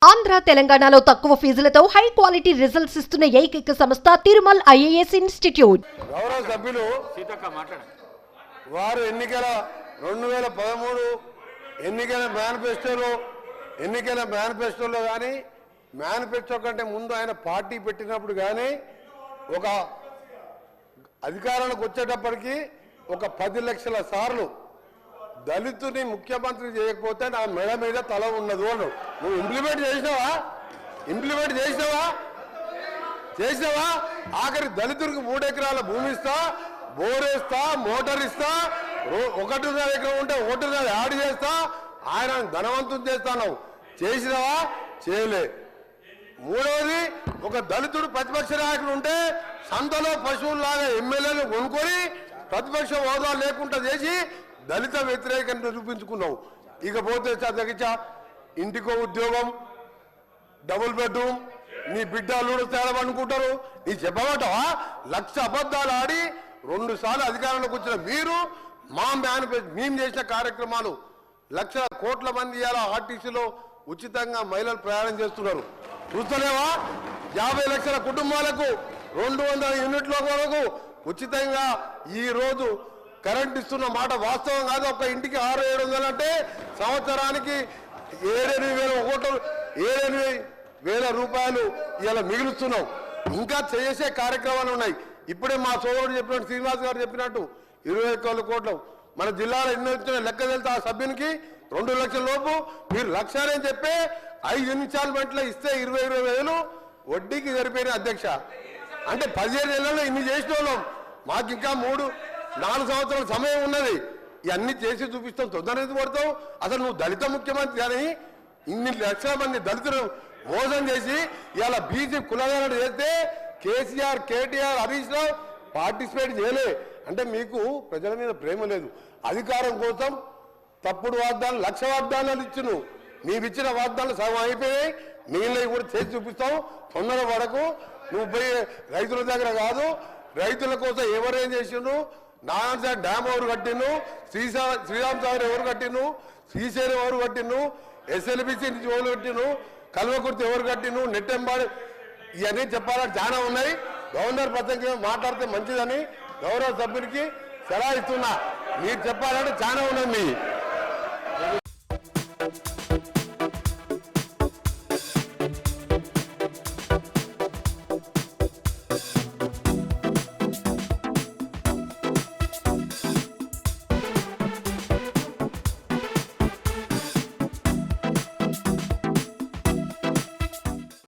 ఆంధ్ర తెలంగాణలో తక్కువ ఫీజులతో high quality results ఇస్తున్న ఏకైక సంస్థ తిరుమల్ ఐఏఎస్ ఇన్స్టిట్యూట్. గౌరవ సభ్యులు వారు ఎన్నికల 2013 ఎన్నికల మేనిఫెస్టోలో కానీ మేనిఫెస్టో కంటే ముందు ఆయన పార్టీ పెట్టినప్పుడు కానీ ఒక అధికారానికి వచ్చేటప్పటికి ఒక 10 లక్షల సార్లు దళితుని ముఖ్యమంత్రి చేయకపోతే నా మెడ మీద తల ఉన్నది వాళ్ళు. నువ్వు ఇంప్లిమెంట్ చేసినావా? ఆఖరి దళితుడికి 3 ఎకరాల భూమి ఇస్తా, బోరేస్తా, మోటార్ ఇస్తా, 1.5 ఎకరం ఉంటే 1.5 యాడ్ చేస్తా, ఆయన ధనవంతం చేస్తాను. చేసినావా? చేయలే. మూడవది, ఒక దళితుడు ప్రతిపక్ష నాయకుడు ఉంటే సంతలో పశువులాగా ఎమ్మెల్యేలు కొనుక్కొని ప్రతిపక్ష హోదా లేకుండా చేసి దళిత వ్యతిరేకంగా నిరూపించుకున్నావు. ఇకపోతే చదివించా ఇంటికో ఉద్యోగం, డబుల్ బెడ్రూమ్, నీ బిడ్డలు తేలమనుకుంటారు. నీ చెప్పబట్టవా? 1,00,000 అబద్ధాలు ఆడి 2 సార్లు అధికారంలోకి వచ్చిన మీరు మేము చేసిన కార్యక్రమాలు లక్షల కోట్ల మంది ఇలా ఆర్టీసీలో ఉచితంగా మహిళలు ప్రయాణం చేస్తున్నారు. చూస్తలేవా? 50 లక్షల కుటుంబాలకు 200 యూనిట్ల వరకు ఉచితంగా ఈ రోజు కరెంట్ ఇస్తున్న మాట వాస్తవం కాదు. ఒక ఇంటికి 600-700 అంటే సంవత్సరానికి 7,000 రూపాయలు ఇలా మిగులుస్తున్నాం. ఇంకా చేసే కార్యక్రమాలు ఉన్నాయి. ఇప్పుడే మా సోదరుడు చెప్పినట్టు, శ్రీనివాస్ గారు చెప్పినట్టు 21 కోట్లు మన జిల్లాలో ఎన్ని వచ్చిన లెక్క వెళ్తే ఆ సభ్యునికి 2 లక్షల లోపు మీరు 1,00,000 అని చెప్పి 5 ఇన్స్టాల్మెంట్లో ఇస్తే 20,000 వడ్డీకి సరిపోయిన అధ్యక్ష. అంటే 15 నెలల్లో ఇన్ని చేసిన వాళ్ళం. మాకు ఇంకా 3-4 సంవత్సరాల సమయం ఉన్నది. ఇవన్నీ చేసి చూపిస్తాం. తొందర పడతావు. అసలు నువ్వు దళిత ముఖ్యమంత్రి అని ఇన్ని లక్షల మంది దళితులు మోసం చేసి ఇలా బీసీ కులగాలను చేస్తే కేసీఆర్, కేటీఆర్, హరీష్ రావు పార్టిసిపేట్ చేయలే. అంటే మీకు ప్రజల మీద ప్రేమ లేదు. అధికారం కోసం తప్పుడు వాగ్దానాలు, 1,00,000 వాగ్దానాలు ఇచ్చును. నీవిచ్చిన వాగ్దానాలు సగం అయిపోయాయి. మిగిలినవి కూడా చేసి చూపిస్తాం. తొందర పడకు. నువ్వు పోయి రైతుల దగ్గర కాదు, రైతుల కోసం ఎవరేం చేసిండు, నారాయణ డ్యామ్ ఎవరు కట్టిండు, శ్రీరామ్ సాగర్ ఎవరు కట్టిండు, శ్రీశైలం ఎవరు కట్టిండు, ఎస్ఎల్బిసి నుంచి ఎవరు కట్టిండు, కల్వకుర్తి ఎవరు కట్టిండు, నెట్టెంబాడు, ఇవన్నీ చెప్పాలని చాలా ఉన్నాయి. గవర్నర్ ప్రసంగం మాట్లాడితే మంచిదని గౌరవ సభ్యునికి సలహా ఇస్తున్నా. మీరు చెప్పాలంటే చాలా ఉన్నాయి.